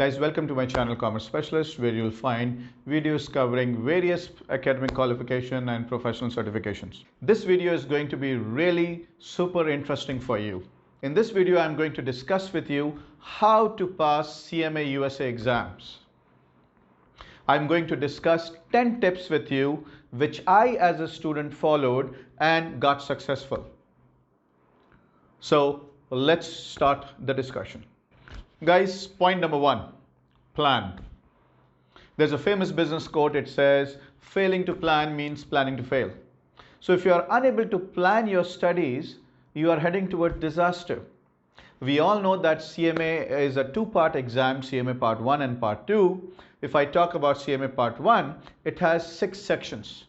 Guys, welcome to my channel Commerce Specialist, where you'll find videos covering various academic qualification and professional certifications. This video is going to be really super interesting for you. In this video, I'm going to discuss with you how to pass CMA USA exams. I'm going to discuss 10 tips with you which I as a student followed and got successful. So let's start the discussion. Guys, point number one, plan. There's a famous business quote. It says, failing to plan means planning to fail. So if you are unable to plan your studies, you are heading toward disaster. We all know that CMA is a two-part exam, CMA Part 1 and Part 2. If I talk about CMA Part 1, it has 6 sections.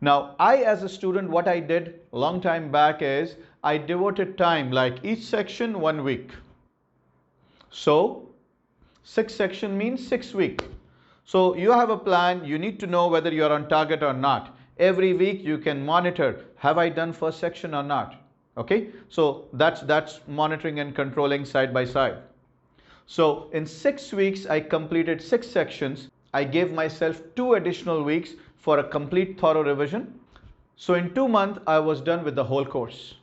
Now, I as a student, what I did a long time back is I devoted time, like each section 1 week. So 6 section means 6 weeks. So you have a plan. You need to know whether you are on target or not. Every week you can monitor, have I done first section or not? Okay, so that's monitoring and controlling side by side. So in 6 weeks I completed 6 sections. I gave myself 2 additional weeks for a complete thorough revision. So in 2 months I was done with the whole course.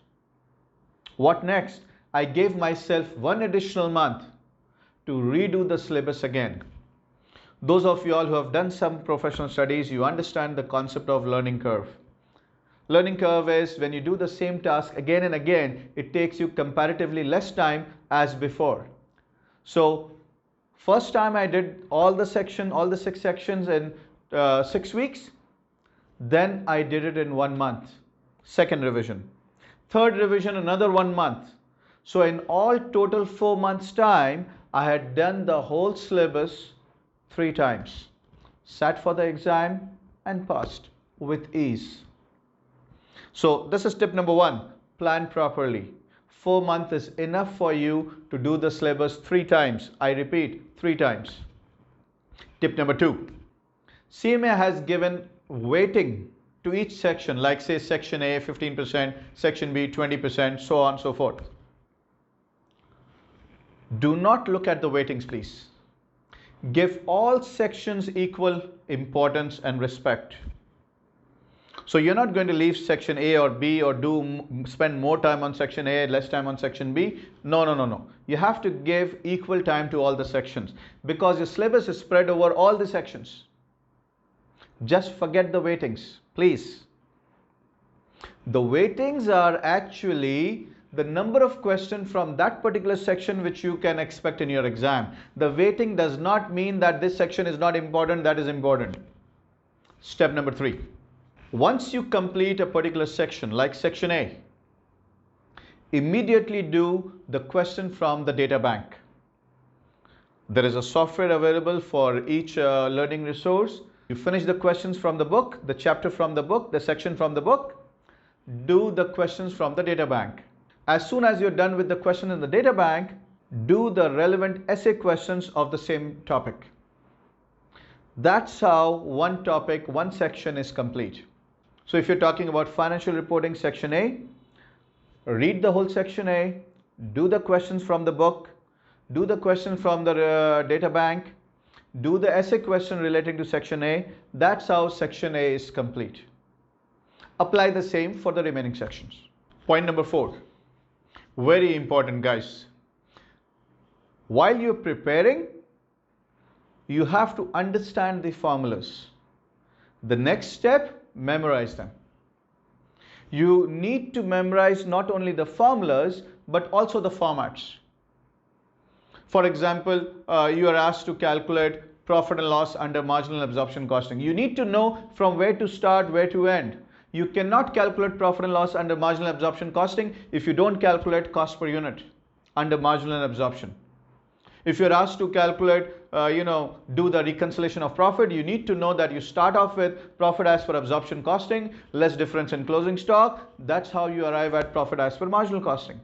What next? I gave myself 1 additional month to redo the syllabus again. Those of you all who have done some professional studies, you understand the concept of learning curve. Learning curve is when you do the same task again and again, it takes you comparatively less time as before. So first time I did all the 6 sections in 6 weeks. Then I did it in 1 month. Second revision. Third revision, another 1 month. So in all total 4 months time, I had done the whole syllabus 3 times. Sat for the exam and passed with ease. So this is tip number 1. Plan properly. 4 months is enough for you to do the syllabus 3 times. I repeat, 3 times. Tip number 2. CMA has given weighting to each section, like say section A 15%, section B 20%, so on and so forth. Do not look at the weightings, please. Give all sections equal importance and respect. So you're not going to leave section A or B or spend more time on section A, less time on section B. No. You have to give equal time to all the sections because your syllabus is spread over all the sections. Just forget the weightings, please. The weightings are actually the number of questions from that particular section which you can expect in your exam. The weighting does not mean that this section is not important, that is important. Step number 3. Once you complete a particular section, like section A, immediately do the question from the data bank. There is a software available for each learning resource. You finish the questions from the book, the chapter from the book, the section from the book, do the questions from the data bank. As soon as you're done with the question in the data bank, do the relevant essay questions of the same topic. That's how one topic, one section is complete. So if you're talking about financial reporting section A, read the whole section A, do the questions from the book, do the question from the data bank, do the essay question relating to section A. That's how section A is complete. Apply the same for the remaining sections. Point number 4. Very important, guys. While you're preparing, you have to understand the formulas. The next step, memorize them. You need to memorize not only the formulas, but also the formats. For example, you are asked to calculate profit and loss under marginal absorption costing. You need to know from where to start, where to end. You cannot calculate profit and loss under marginal absorption costing if you don't calculate cost per unit under marginal absorption. If you're asked to calculate, do the reconciliation of profit, you need to know that you start off with profit as per absorption costing, less difference in closing stock. That's how you arrive at profit as per marginal costing.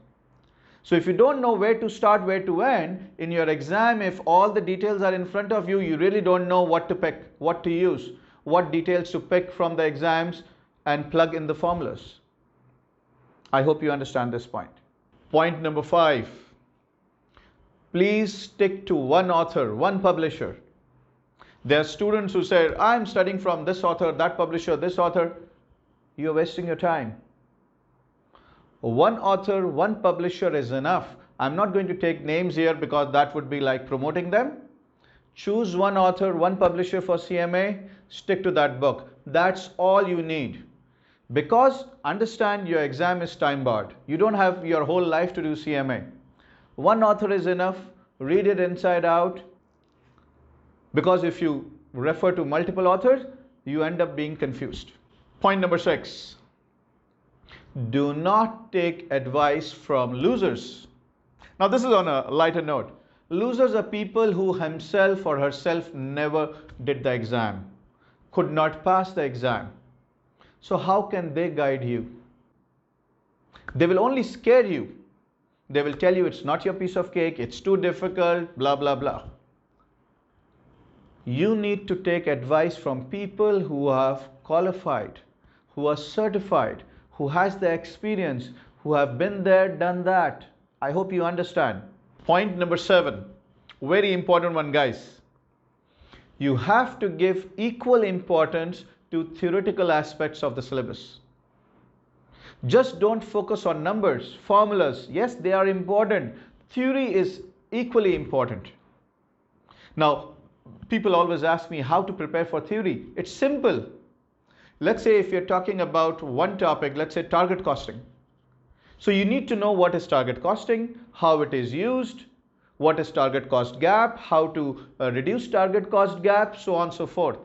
So if you don't know where to start, where to end, in your exam, if all the details are in front of you, you really don't know what to pick, what to use, what details to pick from the exams and plug in the formulas. I hope you understand this point. Point number 5. Please stick to one author, one publisher. There are students who say, I'm studying from this author, that publisher, this author. You're wasting your time. One author, one publisher is enough. I'm not going to take names here because that would be like promoting them. Choose one author, one publisher for CMA, stick to that book. That's all you need. Because understand, your exam is time barred. You don't have your whole life to do CMA. One author is enough. Read it inside out. Because if you refer to multiple authors, you end up being confused. Point number 6. Do not take advice from losers. Now this is on a lighter note. Losers are people who himself or herself never did the exam, could not pass the exam. So how can they guide you? They will only scare you. They will tell you it's not your piece of cake, it's too difficult, blah, blah, blah. You need to take advice from people who have qualified, who are certified, who has the experience, who have been there, done that. I hope you understand. Point number 7, very important one, guys. You have to give equal importance to theoretical aspects of the syllabus. Just don't focus on numbers, formulas. Yes, they are important. Theory is equally important. Now, people always ask me how to prepare for theory. It's simple. Let's say if you're talking about one topic, let's say target costing. So you need to know what is target costing, how it is used, what is target cost gap, how to reduce target cost gap, so on and so forth.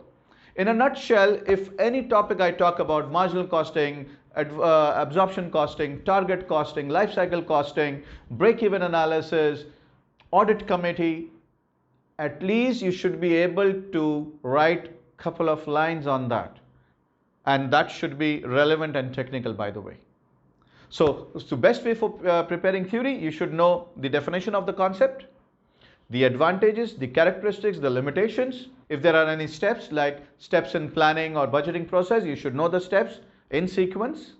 In a nutshell, if any topic I talk about, marginal costing, absorption costing, target costing, life cycle costing, break-even analysis, audit committee, at least you should be able to write a couple of lines on that. And that should be relevant and technical, by the way. So the best way for preparing theory, you should know the definition of the concept, the advantages, the characteristics, the limitations. If there are any steps like steps in planning or budgeting process, you should know the steps in sequence.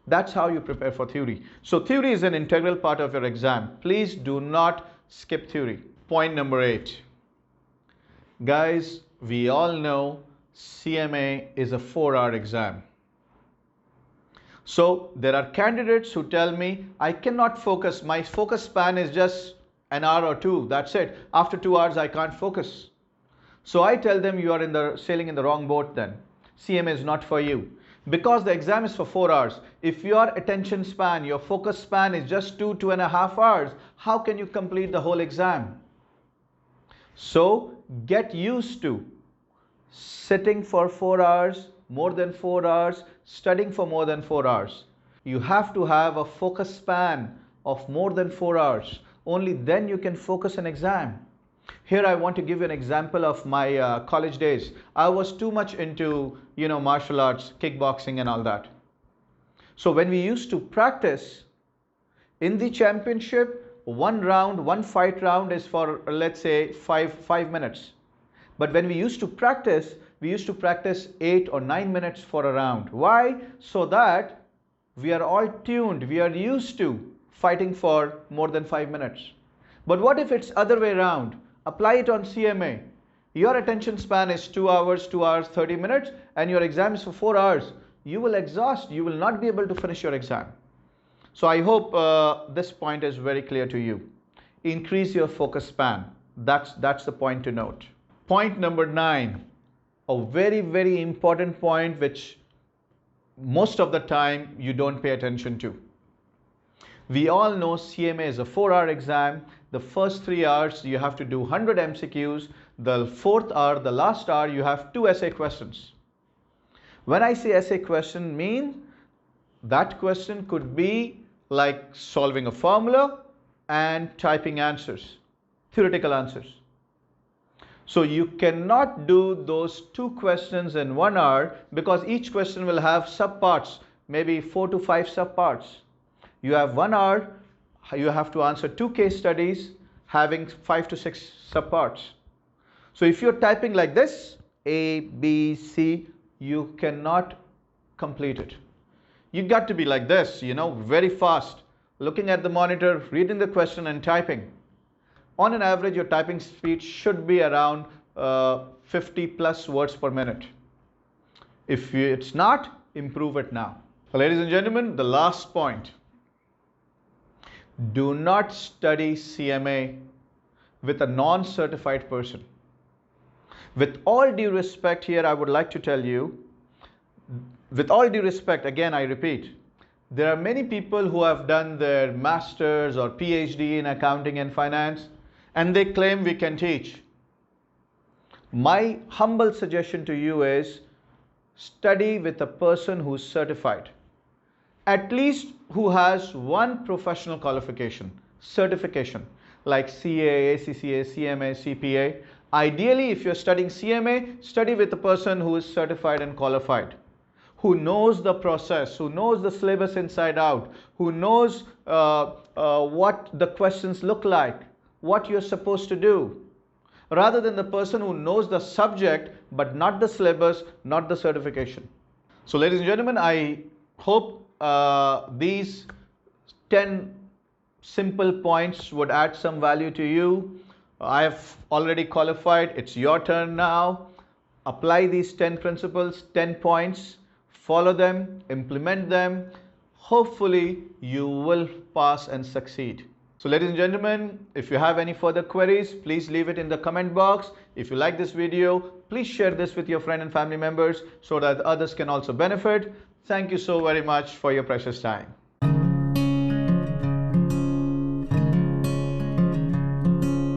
That's how you prepare for theory. So theory is an integral part of your exam. Please do not skip theory. Point number 8. Guys, we all know CMA is a 4-hour exam. So there are candidates who tell me, I cannot focus. My focus span is just an hour or two. That's it. After 2 hours, I can't focus. So I tell them you are sailing in the wrong boat then. CMA is not for you. Because the exam is for 4 hours. If your attention span, your focus span is just 2.5 hours, how can you complete the whole exam? So get used to sitting for 4 hours, more than 4 hours, studying for more than 4 hours. You have to have a focus span of more than 4 hours. Only then you can focus an exam. Here I want to give you an example of my college days. I was too much into, martial arts, kickboxing and all that. So when we used to practice in the championship, one fight round is for, let's say, 5 minutes. But when we used to practice 8 or 9 minutes for a round. Why? So that we are all tuned, we are used to fighting for more than 5 minutes. But what if it's other way around? Apply it on CMA. Your attention span is 2 hours, 30 minutes, and your exam is for 4 hours. You will exhaust, you will not be able to finish your exam. So I hope this point is very clear to you. Increase your focus span. That's the point to note. Point number 9. A very, very important point which most of the time you don't pay attention to. We all know CMA is a 4-hour exam. The first 3 hours you have to do 100 MCQs. The 4th hour, the last hour, you have 2 essay questions. When I say essay question, mean that question could be like solving a formula and typing answers, theoretical answers. So you cannot do those 2 questions in 1 hour because each question will have subparts, maybe 4 to 5 subparts. You have 1 hour, you have to answer 2 case studies having 5 to 6 subparts. So if you're typing like this, A, B, C, you cannot complete it. You got to be like this, very fast, looking at the monitor, reading the question and typing. on an average your typing speed should be around 50 plus words per minute. If it's not, improve it now. Ladies and gentlemen, the last point. Do not study CMA with a non-certified person. With all due respect here, I would like to tell you, with all due respect, again I repeat, there are many people who have done their master's or PhD in accounting and finance and they claim we can teach. My humble suggestion to you is study with a person who is certified, at least who has one professional qualification, certification like CA, ACCA, CMA, CPA. Ideally, if you're studying CMA, study with a person who is certified and qualified, who knows the process, who knows the syllabus inside out, who knows what the questions look like, what you're supposed to do, rather than the person who knows the subject but not the syllabus, not the certification. So ladies and gentlemen, I hope these 10 simple points would add some value to you. I have already qualified. It's your turn now. Apply these 10 principles, 10 points, follow them, implement them. Hopefully you will pass and succeed. So ladies and gentlemen, if you have any further queries, please leave it in the comment box. If you like this video, please share this with your friend and family members so that others can also benefit. Thank you so very much for your precious time.